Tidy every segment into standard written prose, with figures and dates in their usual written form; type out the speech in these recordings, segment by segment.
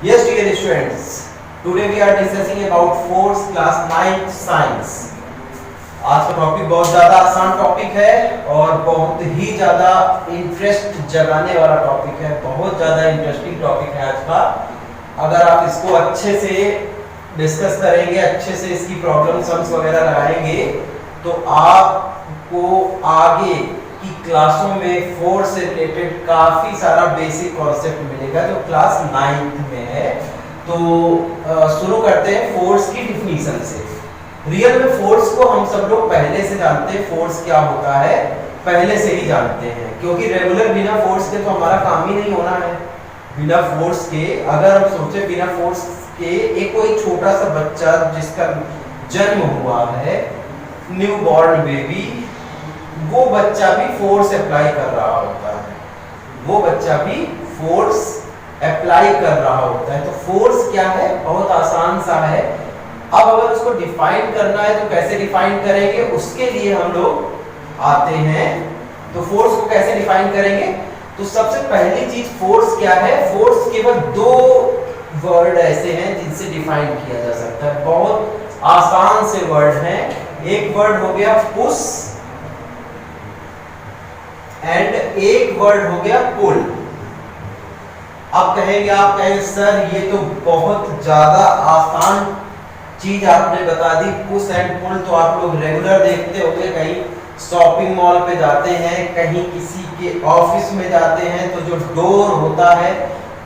Yes, dear students, today we are discussing about fourth class 9th science. आज का topic बहुत ज़्यादा आसान टॉपिक है और बहुत ही ज़्यादा इंटरेस्ट जगाने वाला टॉपिक है, बहुत ज़्यादा इंटरेस्टिंग टॉपिक है आज का। अगर आप इसको अच्छे से डिस्कस करेंगे, अच्छे से इसकी प्रॉब्लम सम्स वगैरह लगाएंगे तो आपको आगे की क्लासों में फोर्स से रिलेटेड काफ़ी सारा बेसिक कॉन्सेप्ट मिलेगा जो क्लास 9th में है। तो शुरू करते हैं फोर्स की डिफिनीशन से। रियल में फोर्स को हम सब लोग पहले से जानते हैं, फोर्स क्या होता है पहले से ही जानते हैं, क्योंकि रेगुलर बिना फोर्स के तो हमारा काम ही नहीं होना है। बिना फोर्स के अगर हम सोचे, बिना फोर्स के एक कोई छोटा सा बच्चा जिसका जन्म हुआ है, न्यू बॉर्न बेबी, वो बच्चा भी फोर्स अप्लाई कर रहा होता है, वो बच्चा भी फोर्स अप्लाई कर रहा होता है। तो फोर्स क्या है, बहुत आसान सा है। अब अगर उसको डिफाइन करना है तो कैसे डिफाइन करेंगे, उसके लिए हम लोग आते हैं। तो फोर्स को कैसे डिफाइन करेंगे, तो सबसे पहली चीज फोर्स क्या है। फोर्स केवल दो वर्ड ऐसे हैं जिनसे डिफाइन किया जा सकता है, बहुत आसान से वर्ड हैं। एक वर्ड हो गया पुश एंड एक वर्ड हो गया पुल। अब कहेंगे, आप कहेंगे सर ये तो बहुत ज्यादा आसान चीज आपने बता दी, पुश एंड पुल तो आप लोग रेगुलर देखते होंगे, कहीं शॉपिंग मॉल पे जाते हैं, कहीं किसी के ऑफिस में जाते हैं तो जो डोर होता है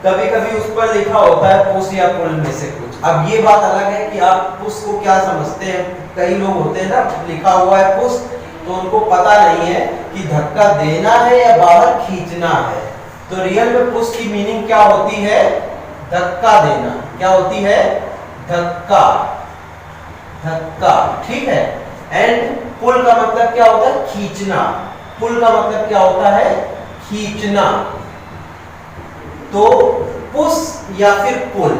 कभी कभी उस पर लिखा होता है पुश या पुल में से कुछ। अब ये बात अलग है कि आप पुश को क्या समझते हैं। कई लोग होते हैं ना, लिखा हुआ है पुश तो उनको पता नहीं है कि धक्का देना है या बाहर खींचना है। तो रियल में पुश की मीनिंग क्या होती है, धक्का देना। क्या होती है, धक्का, धक्का, ठीक है। एंड पुल का मतलब क्या होता है, खींचना। पुल का मतलब क्या होता है, खींचना। तो पुश या फिर पुल,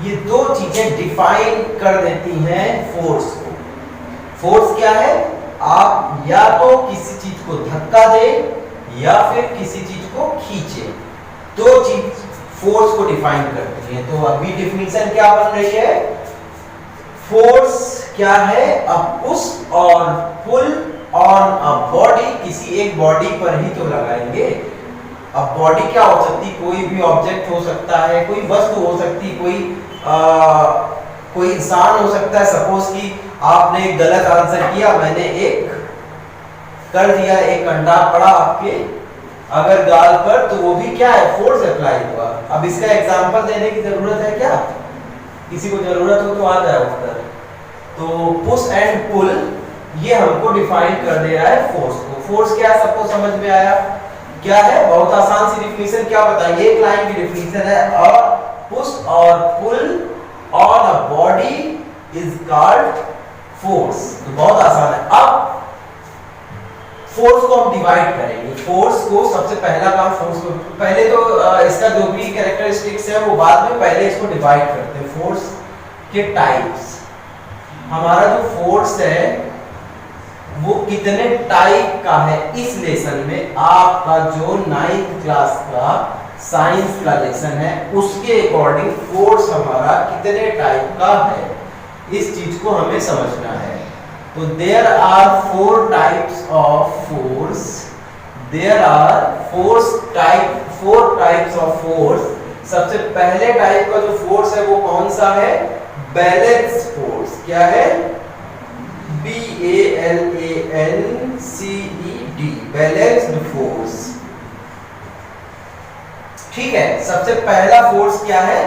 ये दो चीजें डिफाइन कर देती हैं फोर्स को। फोर्स क्या है, आप या तो किसी चीज को धक्का दें या फिर किसी चीज को खींचे, दो चीज फोर्स को डिफाइन करती हैं। तो अभी डिफिनीशन क्या बन रही है, फोर्स क्या है, अ पुश और पुल ऑन अ बॉडी, किसी एक बॉडी पर ही तो लगाएंगे। अब बॉडी क्या हो सकती, कोई भी ऑब्जेक्ट हो सकता है, कोई वस्तु हो सकती, कोई इंसान हो सकता है। सपोज कि आपने गलत आंसर किया, मैंने एक कर दिया, एक अंडा पड़ा आपके अगर गाल पर, तो वो भी क्या है, फोर्स अप्लाई हुआ। अब इसका एग्जांपल देने की जरूरत है क्या, किसी को जरूरत हो तो आ जाए उत्तर। तो पुश एंड पुल ये हमको डिफाइन कर दे रहा है फोर्स को। फोर्स क्या है, सबको समझ में आया क्या है, बहुत आसान सी डिफिनीशन। क्या बताइए, एक लाइन की डिफिनीशन है, अ पुश और pull on a body is called force. तो बहुत आसान है। अब फोर्स को हम डिवाइड करेंगे। फोर्स को सबसे पहला काम, फोर्स को पहले तो इसका जो भी कैरेक्टरिस्टिक्स है वो बाद में, पहले इसको डिवाइड करते हैं। फोर्स के टाइप्स, हमारा जो फोर्स है वो कितने टाइप का है, इस लेसन में आपका जो 9th क्लास का साइंस का लेसन है उसके अकॉर्डिंग फोर्स हमारा कितने टाइप का है, इस चीज को हमें समझना है। तो there are 4 types of force, there are 4 types of force. सबसे पहले टाइप का जो फोर्स है वो कौन सा है, बैलेंस फोर्स। क्या है, BALANCED, बैलेंस्ड फोर्स, ठीक है। सबसे पहला फोर्स क्या है,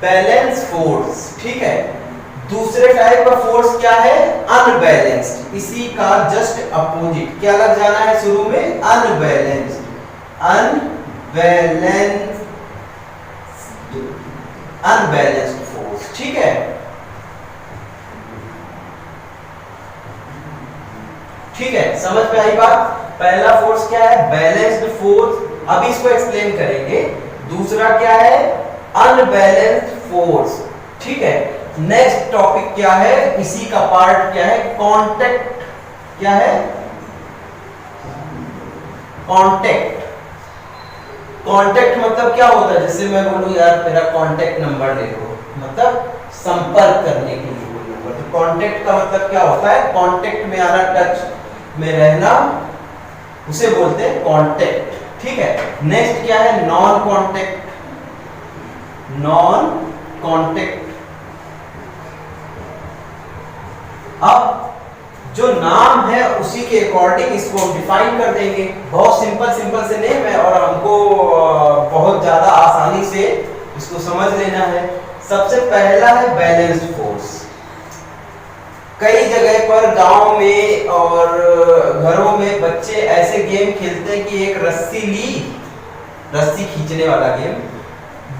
बैलेंस फोर्स, ठीक है। दूसरे टाइप का फोर्स क्या है, अनबैलेंस्ड, इसी का जस्ट अपोजिट क्या लग जाना है शुरू में, अनबैलेंस्ड, अनबैलेंस्ड फोर्स, ठीक है। ठीक है, समझ में आई बात। पहला फोर्स क्या है, बैलेंस्ड फोर्स। अभी इसको एक्सप्लेन करेंगे। दूसरा क्या है, अनबैलेंस्ड फोर्स, ठीक है। नेक्स्ट टॉपिक क्या है, इसी का पार्ट क्या है, कांटेक्ट। क्या है, कांटेक्ट, कांटेक्ट मतलब क्या होता है? जैसे मैं बोलूं यार मेरा कांटेक्ट नंबर ले लो, मतलब संपर्क करने के लिए कोई नंबर। तो कांटेक्ट का मतलब क्या होता है? कांटेक्ट में आना, टच में रहना, उसे बोलते हैं कांटेक्ट। ठीक है, नेक्स्ट क्या है? Non contact. नॉन कांटेक्ट, अब जो नाम है उसी के अकॉर्डिंग इसको हम डिफाइन कर देंगे। बहुत सिंपल से नेम है और हमको बहुत ज्यादा आसानी से इसको समझ लेना है। सबसे पहला है बैलेंस्ड फोर्स। कई जगह पर गांव में और घरों में बच्चे ऐसे गेम खेलते हैं कि एक रस्सी ली, रस्सी खींचने वाला गेम,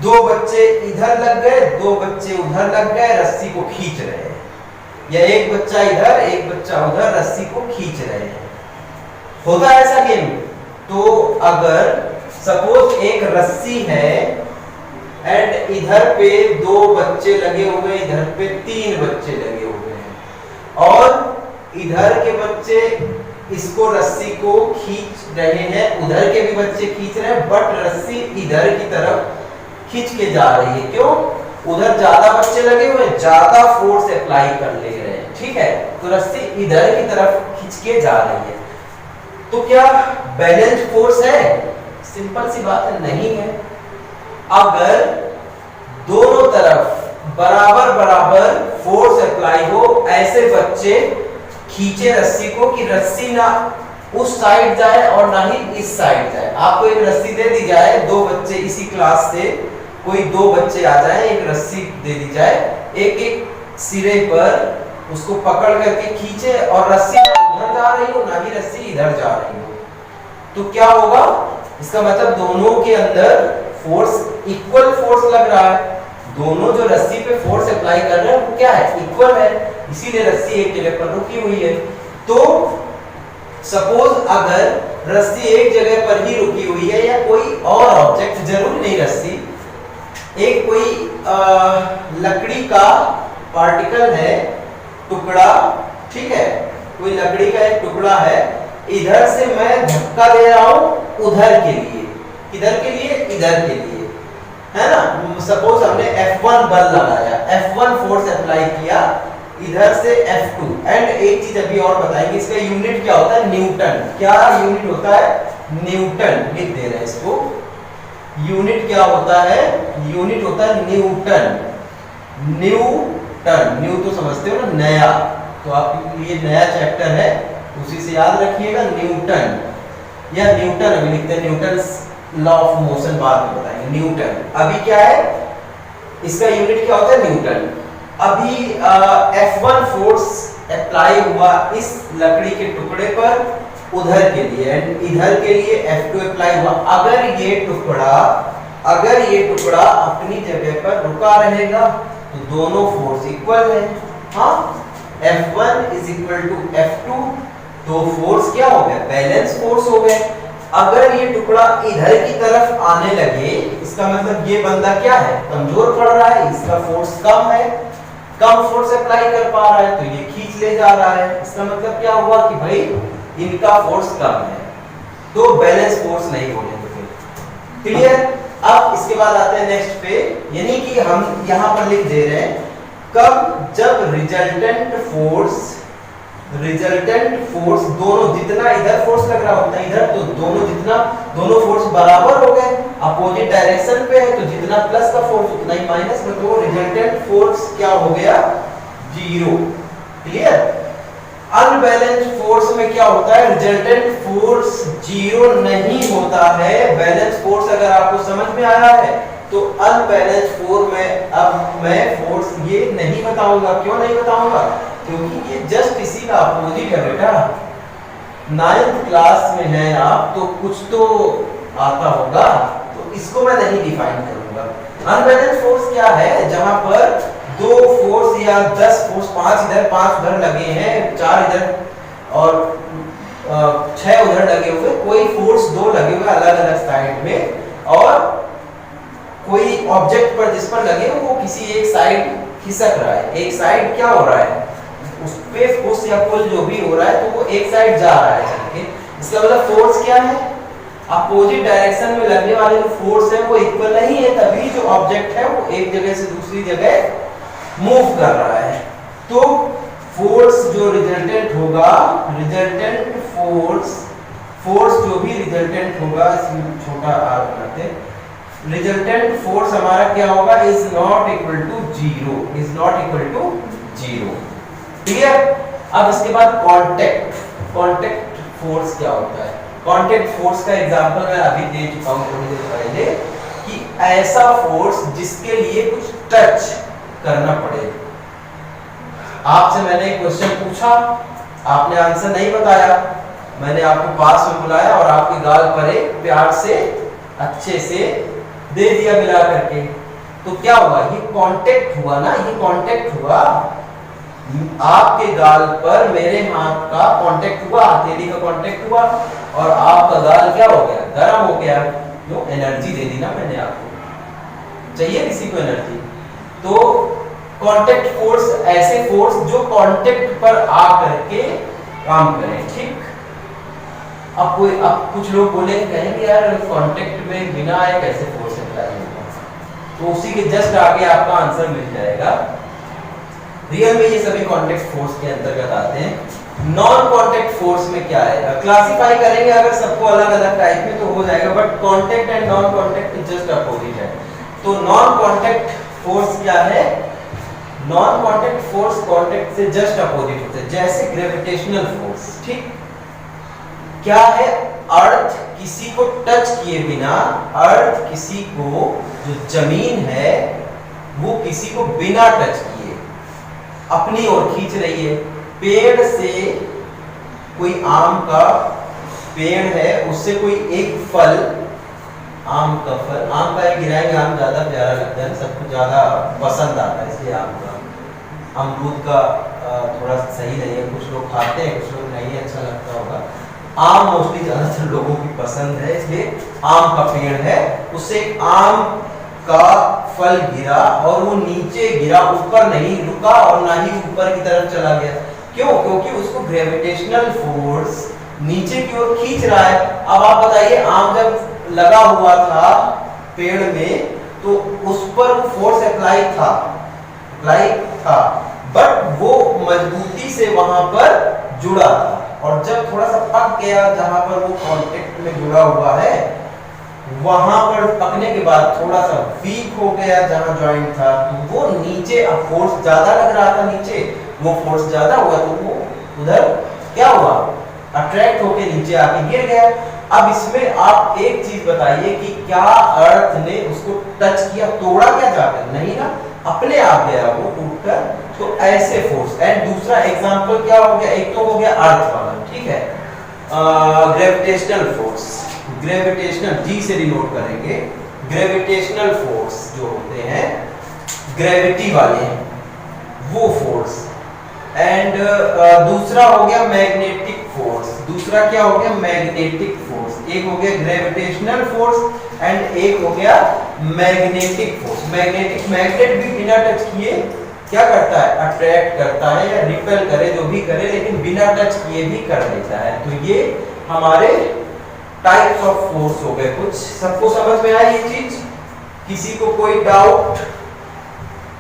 दो बच्चे इधर लग गए, दो बच्चे उधर लग गए, रस्सी को खींच रहे हैं, या एक बच्चा इधर एक बच्चा उधर रस्सी को खींच रहे हैं। होता है ऐसा गेम। तो अगर सपोज एक रस्सी है एंड इधर पे दो बच्चे लगे हुए, इधर पे तीन बच्चे लगे हुए हैं और इधर के बच्चे इसको रस्सी को खींच रहे हैं, उधर के भी बच्चे खींच रहे हैं, बट रस्सी इधर की तरफ खींच के जा रही है। क्यों? उधर ज्यादा बच्चे लगे हुए, ज्यादा फोर्स अप्लाई कर ले रहे हैं। ठीक है, तो रस्सी इधर की तरफ खींच के जा रही है। तो क्या बैलेंस फोर्स है? सिंपल सी बात है, नहीं है। अगर दोनों तरफ बराबर बराबर फोर्स अप्लाई हो, ऐसे बच्चे खींचे रस्सी को कि रस्सी ना उस साइड जाए और ना ही इस साइड जाए। आपको एक रस्सी दे दी जाए, दो बच्चे इसी क्लास से कोई दो बच्चे आ जाए, एक रस्सी दे दी जाए, एक एक सिरे पर उसको पकड़ करके खींचे और रस्सी उधर जा रही हो ना ही रस्सी इधर जा रही हो, तो क्या होगा? इसका मतलब दोनों के अंदर फोर्स, इक्वल फोर्स लग रहा है। दोनों जो रस्सी पे फोर्स अप्लाई कर रहे हैं वो क्या है? इक्वल है, इसीलिए रस्सी एक जगह पर रुकी हुई है। तो सपोज अगर रस्सी एक जगह पर ही रुकी हुई है या कोई और ऑब्जेक्ट, जरूरी नहीं रस्सी, एक कोई लकड़ी का पार्टिकल है, टुकड़ा, ठीक है, कोई लकड़ी का एक टुकड़ा है, इधर से मैं धक्का दे रहा हूं उधर के लिए, इधर के लिए, इधर के लिए, है ना। सपोज हमने F1 बल लगाया, F1 फोर्स अप्लाई किया इधर से F2, एंड एक चीज अभी और बताएंगे, इसका यूनिट क्या होता है? न्यूटन। क्या यूनिट होता है? न्यूटन। लिख दे रहे हैं इसको। यूनिट क्या होता है? यूनिट होता है न्यूटन। न्यूटन, न्यू तो समझते हो ना, नया, तो आपके लिए नया चैप्टर है, उसी से याद रखिएगा, न्यूटन या न्यूटन। अभी लिखते हैं न्यूटन लॉ ऑफ मोशन, बाद में बताएंगे न्यूटन। अभी क्या है? इसका यूनिट क्या होता है? न्यूटन। अभी F1 फोर्स अप्लाई हुआ इस लकड़ी के टुकड़े पर उधर के लिए, एंड इधर के लिए F2 अप्लाई हुआ। अगर ये टुकड़ा अपनी जगह पर रुका रहेगा तो दोनों फोर्स इक्वल है। हाँ, F1 is equal to F2, तो फोर्स क्या हो गया? बैलेंस फोर्स हो गए। अगर ये टुकड़ा इधर की तरफ आने लगे, इसका मतलब ये बंदा क्या है? कमजोर पड़ रहा है, इसका फोर्स कम है, कम फोर्स अप्लाई कर पा रहा है, तो ये खींच ले जा रहा है। इसका मतलब क्या हुआ कि भाई इनका फोर्स कम है, तो बैलेंस फोर्स नहीं बोलेंगे फिर। क्लियर? अब इसके बाद आते हैं नेक्स्ट पे, यानी कि हम यहां पर लिख दे रहे हैं कब? जब रिजल्टेंट फोर्स दोनों, जितना इधर फोर्स लग रहा होता है इधर, तो दोनों फोर्स बराबर हो गए, अपोजिट डायरेक्शन पे है, तो जितना प्लस का फोर्स उतना ही माइनस में, तो रिजल्टेंट फोर्स क्या हो गया? जीरो। क्लियर? अनबैलेंस्ड फोर्स में क्या होता है? रिजल्टेंट फोर्स जीरो नहीं होता है। बैलेंस फोर्स अगर आपको समझ में आ रहा है तो अनबैलेंस्ड फोर्स में अब मैं फोर्स ये नहीं बताऊंगा। क्यों नहीं बताऊंगा? क्योंकि ये जस्ट इसी का अपोजिट है बेटा। 9th क्लास में है आप, तो कुछ तो आता होगा, तो इसको मैं नहीं डिफाइन करूंगा। अनबैलेंस्ड फोर्स क्या है? जहां पर दो फोर्स या 10 फोर्स, 5 इधर 5 उधर लगे हैं, 4 इधर और 6 उधर लगे हुए, कोई फोर्स दो लगे हुए अलग अलग साइड में, और कोई ऑब्जेक्ट पर जिस पर लगे वो किसी एक साइड खिसक रहा है, एक साइड क्या हो रहा है, उस पे फोर्स या पुल जो भी हो रहा है, तो वो एक साइड जा रहा है चल के। इसका मतलब फोर्स क्या है? अपोजिट डायरेक्शन में लगने वाले जो फोर्स है वो इक्वल नहीं है, तभी जो ऑब्जेक्ट है वो एक जगह से दूसरी जगह मूव कर रहा है। तो फोर्स जो रिजल्टेंट होगा, रिजल्टेंट फोर्स जो भी रिजल्टेंट होगा, इसमें छोटा आर बनाते हैं, रिजल्टेंट फोर्स हमारा क्या होगा, is not equal to zero, is not equal to zero. Clear? अब इसके बाद कांटेक्ट फोर्स क्या होता है? कांटेक्ट फोर्स का एग्जांपल मैं अभी दे चुका हूं थोड़ी देर पहले कि ऐसा फोर्स जिसके लिए कुछ टच करना पड़े। आपसे मैंने एक क्वेश्चन पूछा, आपने आंसर नहीं बताया, मैंने आपको पास में बुलाया और आपके गाल पर एक प्यार से अच्छे से दे दिया मिला करके, तो क्या हुआ? ये कांटेक्ट हुआ ना, ये कांटेक्ट हुआ। आपके गाल पर मेरे हाथ का कांटेक्ट हुआ, हथेली का कांटेक्ट हुआ और आपका गाल क्या हो गया? गर्म हो गया। जो एनर्जी दे दी ना मैंने आपको, चाहिए किसी को एनर्जी? तो कांटेक्ट फोर्स ऐसे फोर्स जो कांटेक्ट पर आ करके काम करें, ठीक? अब कुछ लोग बोलेंगे, कहेंगे यार कांटेक्ट में बिना आए कैसे फोर्स अप्लाई होगा? तो उसी के जस्ट आगे आपका आंसर मिल जाएगा। रियल में ये सभी कांटेक्ट फोर्स के अंतर्गत आते हैं। नॉन कांटेक्ट फोर्स में क्या है? क्लासिफाई करेंगे अगर सबको अलग अलग टाइप में तो हो जाएगा, but contact and non contact just opposite है। तो नॉन कांटेक्ट फोर्स क्या है? नॉन कांटेक्ट फोर्स कांटेक्ट से जस्ट अपोजिट होते हैं, जैसे ग्रेविटेशनल फोर्स, ठीक? क्या है? अर्थ किसी को टच किए बिना, अर्थ किसी को, जो जमीन है वो किसी को बिना टच किए अपनी ओर खींच रही है। पेड़ से कोई आम का पेड़ है, उससे कोई एक फल, आम का फल, आम का एक गिराएंगे, आम ज्यादा प्यारा लगता है, सबको ज्यादा पसंद आता है इसलिए आम का। अमरूद का थोड़ा सही नहीं है, कुछ लोग खाते हैं, कुछ लोग नहीं अच्छा लगता होगा। आम मोस्टली ज्यादातर लोगों की पसंद है, इसलिए आम का पेड़ है, उससे एक आम का फल गिरा और वो नीचे गिरा, ऊपर नहीं रुका और ना ही ऊपर की तरफ चला गया। क्यों? क्योंकि उसको ग्रेविटेशनल फोर्स नीचे की ओर खींच रहा है। अब आप बताइए, आम जब लगा हुआ था पेड़ में तो उस पर वो फोर्स अप्लाई था, बट वो मजबूती से वहां पर जुड़ा था, और जब थोड़ा सा पक गया जहां पर वो कांटेक्ट में जुड़ा हुआ है, वहां पर पकने के बाद थोड़ा सा वीक हो गया जहां जॉइंट था, तो वो नीचे, अब फोर्स ज्यादा लग रहा था नीचे, वो फोर्स ज्यादा हुआ तो वो उधर क्या हुआ? अट्रैक्ट होके नीचे आके गिर गया। अब इसमें आप एक चीज बताइए कि क्या अर्थ ने उसको टच किया, तोड़ा क्या जाकर? नहीं ना, अपने आप गया वो टूटकर। तो ऐसे फोर्स। एंड दूसरा एग्जांपल क्या हो गया? एक तो हो गया अर्थ वाला, ठीक है, ग्रेविटेशनल फोर्स, ग्रेविटेशनल जी से डिनोट करेंगे। ग्रेविटेशनल फोर्स जो होते हैं ग्रेविटी वाले, वो फोर्स। एंड दूसरा हो गया मैग्नेटिक फोर्स। दूसरा क्या हो गया? Magnetic force. एक हो गया ग्रेविटेशनल फोर्स एंड एक हो गया मैग्नेटिक फोर्स। मैग्नेटिक, मैग्नेट भी बिना टच किए क्या करता है? अट्रैक्ट करता है या रिपेल करे, जो भी करे, लेकिन बिना टच किए भी कर देता है। तो ये हमारे टाइप्स ऑफ फोर्स हो गए कुछ। सबको समझ में आई ये चीज? किसी को कोई doubt?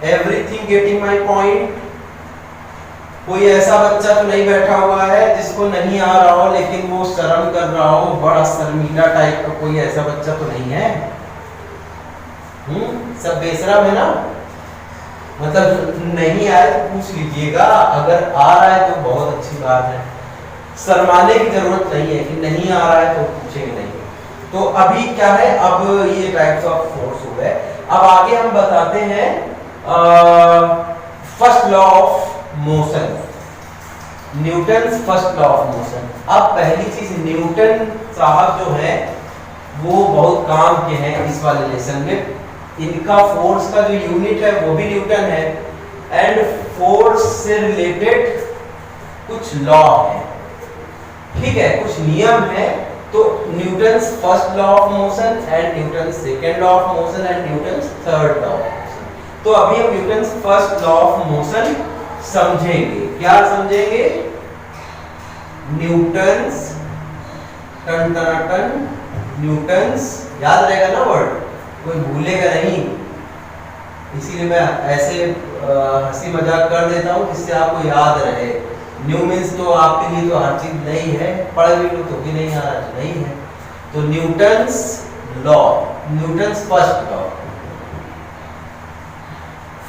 Everything getting my point? कोई ऐसा बच्चा तो नहीं बैठा हुआ है जिसको नहीं आ रहा हो लेकिन वो शर्म कर रहा हो, बड़ा शर्मीला टाइप का कोई ऐसा बच्चा तो नहीं है? सब बेशरम है ना? मतलब नहीं आए तो पूछ लीजिएगा, अगर आ रहा है तो बहुत अच्छी बात है। शर्माने की जरूरत नहीं है कि नहीं आ रहा है तो पूछेंगे नहीं। तो अभी क्या है, अब ये टाइप्स ऑफ फोर्स हो गए। अब आगे हम बताते हैं first law of motion, Newton first law of motion. अब पहली चीज, न्यूटन साहब जो है वो बहुत काम के हैं इस वाले लेसन में। इनका फोर्स का जो यूनिट है वो भी न्यूटन है, एंड फोर्स से रिलेटेड कुछ लॉ है, ठीक है, कुछ नियम है। तो Newton first law of motion and Newton second law of motion and Newton third law of motion. तो अभी हम Newton first law of motion समझेंगे। क्या समझेंगे? न्यूटन्स टन न्यूटन्स, याद रहेगा ना वर्ड, कोई भूलेगा नहीं, इसीलिए मैं ऐसे हंसी मजाक कर देता हूँ जिससे आपको याद रहे। न्यू मीन्स तो आपके लिए तो हर चीज नहीं है, पढ़ भी लो तो भी नहीं आ नहीं है। तो Newton's law, Newton's first law,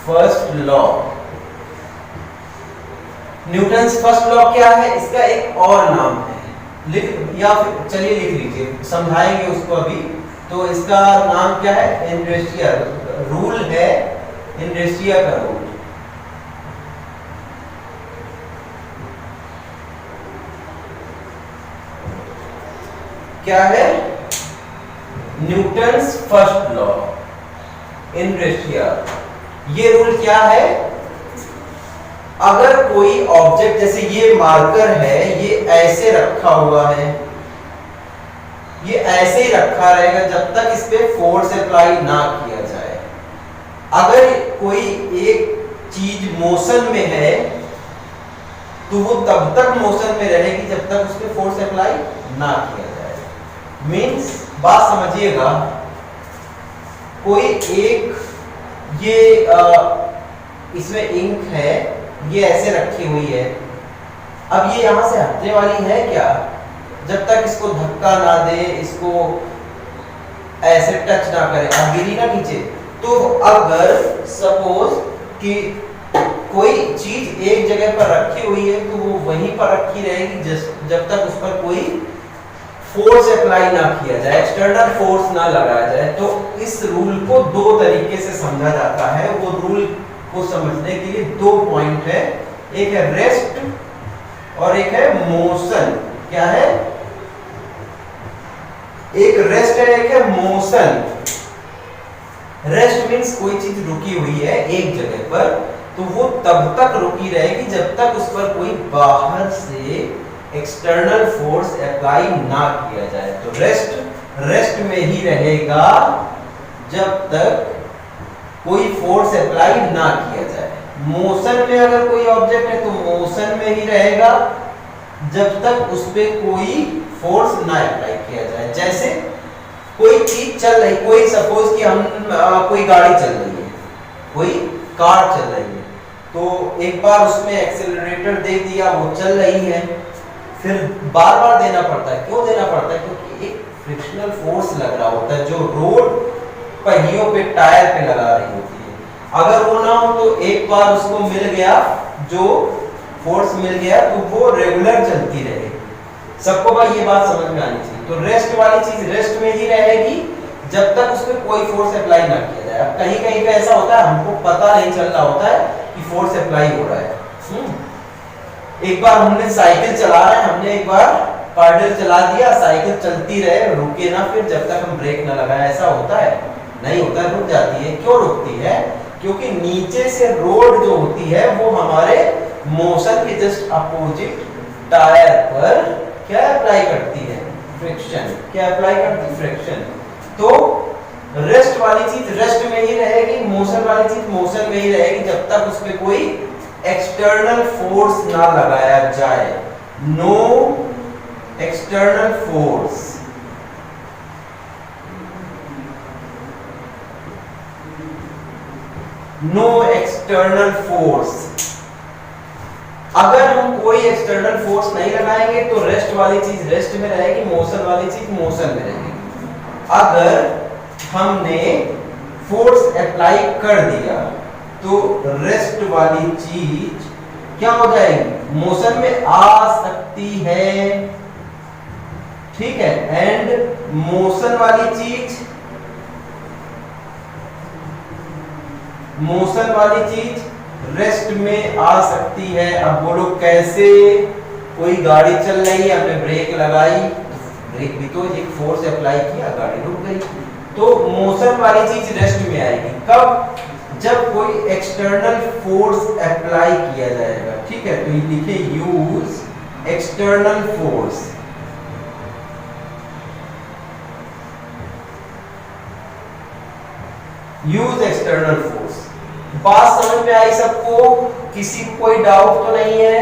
first law, Newton's first law क्या है, इसका एक और नाम है, लिख या फिर चलिए लिख लीजिए, समझाएंगे उसको अभी। तो इसका नाम क्या है, इनरेस्टिया रूल है, इनरेस्टिया का रूल। क्या है, न्यूटन्स फर्स्ट लॉ, इनरेस्टिया। ये रूल क्या है, अगर कोई ऑब्जेक्ट, जैसे ये मार्कर है, ये ऐसे रखा हुआ है, ये ऐसे ही रखा रहेगा जब तक इस पे फोर्स अप्लाई ना किया जाए। अगर कोई एक चीज मोशन में है तो वो तब तक मोशन में रहेगी जब तक उस पे फोर्स अप्लाई ना किया जाए। मीन्स बात समझिएगा, कोई एक ये इसमें इंक है, ये ऐसे रखी हुई है, अब ये यहां से हटने वाली है क्या, जब तक इसको धक्का ना दे, इसको ऐसे टच ना करे, अब गिरी ना नीचे। तो अगर सपोज कि कोई चीज एक जगह पर रखी हुई है तो वो वहीं पर रखी रहेगी जब तक उस पर कोई फोर्स अप्लाई ना किया जाए, एक्सटर्नल फोर्स ना लगाया जाए। तो इस रूल को दो तरीके से समझा जाता है। वो रूल को समझने के लिए दो पॉइंट है, एक है रेस्ट और एक है मोशन। क्या है, एक रेस्ट है, एक है मोशन। रेस्ट मीन्स कोई चीज रुकी हुई है एक जगह पर, तो वो तब तक रुकी रहेगी जब तक उस पर कोई बाहर से एक्सटर्नल फोर्स अप्लाई ना किया जाए। तो रेस्ट में ही रहेगा जब तक कोई फोर्स अप्लाई ना किया जाए। मोशन में अगर कोई ऑब्जेक्ट है तो मोशन में ही रहेगा जब तक उस पे कोई फोर्स ना अप्लाई किया जाए। जैसे कोई चीज चल रही, कोई सपोज कि हम कोई गाड़ी चल रही है, कोई कार चल रही है, तो एक बार उसमें एक्सेलरेटर दे दिया, वो चल रही है, फिर बार बार देना पड़ता है। क्यों देना पड़ता है, क्योंकि एक फ्रिक्शनल फोर्स लग रहा होता है जो रोड पहियों पे, टायर पे लगा रही होती है। अगर वो ना हो तो एक बार उसको मिल गया, जो फोर्स मिल गया, तो वो रेगुलर चलती रहेगी। सबको भाई ये बात समझ में आनी चाहिए। तो रेस्ट वाली चीज रेस्ट में ही रहेगी जब तक उस पर कोई फोर्स अप्लाई ना किया जाए। अब कहीं कहीं पे ऐसा होता है, हमको पता नहीं चल रहा होता है कि फोर्स अप्लाई हो रहा है। एक बार हमने साइकिल चला रहे हैं, हमने एक बार पैडल चला दिया, साइकिल चलती रहे, रुके ना फिर जब तक हम ब्रेक ना लगाए। ऐसा होता है? नहीं होता है, रुक जाती है। क्यों रुकती है? क्योंकि नीचे से रोड जो होती है वो हमारे मोशन के जस्ट अपोजिट टायर पर क्या अप्लाई करती है? फ्रिक्शन। क्या अप्लाई करती है? फ्रिक्शन। तो रेस्ट वाली चीज रेस्ट में ही रहेगी, मोशन वाली चीज मोशन में ही रहेगी जब तक उस पर कोई एक्सटर्नल फोर्स ना लगाया जाए। No external force. No external force. अगर हम कोई एक्सटर्नल फोर्स नहीं लगाएंगे तो रेस्ट वाली चीज रेस्ट में रहेगी, मोशन वाली चीज मोशन में रहेगी। अगर हमने फोर्स अप्लाई कर दिया तो रेस्ट वाली चीज क्या हो जाएगी? मोशन में आ सकती है, ठीक है। एंड मोशन वाली चीज रेस्ट में आ सकती है। अब बोलो कैसे? कोई गाड़ी चल रही है, हमने ब्रेक लगाई, ब्रेक भी तो एक फोर्स अप्लाई किया, गाड़ी रुक गई। तो मोशन वाली चीज रेस्ट में आएगी कब? जब कोई एक्सटर्नल फोर्स अप्लाई किया जाएगा, ठीक है। तो ये लिखे use external force. Use external force. बात समझ में आई सबको? किसी को कोई डाउट तो नहीं है?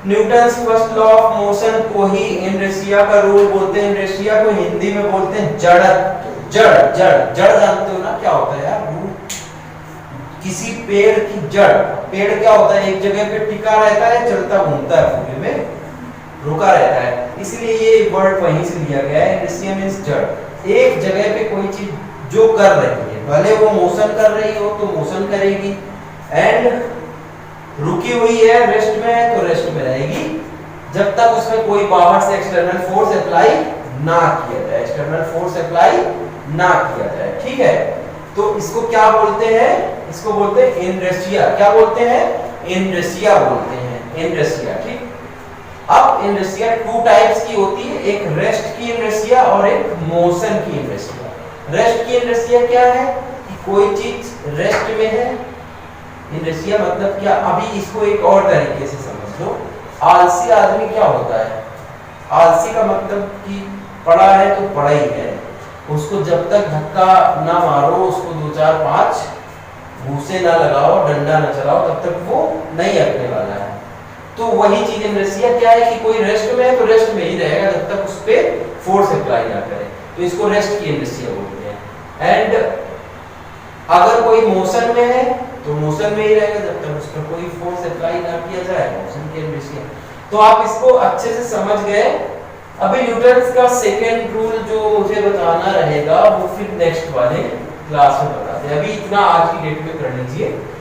Newton's first law of motion को ही इनर्शिया का रूल बोलते हैं। इनर्शिया को हिंदी में बोलते हैं जड़त्व। जड़ जड़ जड़ जानते हो ना क्या होता है यार? किसी पेड़ की जड़, पेड़ क्या होता है? एक जगह पे टिका रहता है, चलता घूमता है, पूरे में रुका रहता है, इसलिए ये वर्ड वहीं से लिया गया है। इनर्शिया मींस जड़, एक जगह पे कोई चीज जो कर रही है, भले वो मोशन कर रही हो तो मोशन करेगी, एंड रुकी हुई है, रेस्ट में है तो रेस्ट में रहेगी, जब तक उसमें कोई बाहर से एक्सटर्नल फोर्स अप्लाई ना किया जाए, एक्सटर्नल फोर्स अप्लाई ना किया जाए। ठीक है, तो इसको क्या बोलते हैं? इसको बोलते हैं इनर्शिया। क्या बोलते हैं? इनर्शिया बोलते हैं, इनर्शिया। ठीक, अब इनर्शिया टू टाइप्स की होती है, एक रेस्ट की इनर्शिया और एक मोशन की इनर्शिया। रेस्ट की इनर्शिया क्या है? कि कोई चीज रेस्ट में है। इनर्शिया मतलब क्या? अभी इसको एक और तरीके से समझ लो। आलसी आदमी क्या होता है? आलसी का मतलब कि पड़ा है तो पड़ा ही है, उसको जब तक धक्का ना मारो, उसको 2 4 5 घूसे ना लगाओ, डंडा ना चलाओ, तब तक वो नहीं हटने वाला है। तो वही चीज इनर्शिया क्या है कि कोई रेस्ट में है तो रेस्ट में ही रहेगा जब तक उस पर फोर्स अप्लाई ना करे, तो इसको रेस्ट की इनर्शिया बोलते हैं। एंड अगर कोई मोशन में है तो मोशन में ही रहेगा जब तक उस पर कोई फोर्स अप्लाई ना किया जाए, मोशन की इनर्शिया। तो आप इसको अच्छे से समझ गए। अभी न्यूटन्स का सेकेंड रूल जो मुझे बताना रहेगा वो फिर नेक्स्ट वाले क्लास में बताते हैं। अभी इतना आज की डेट में कर लीजिए।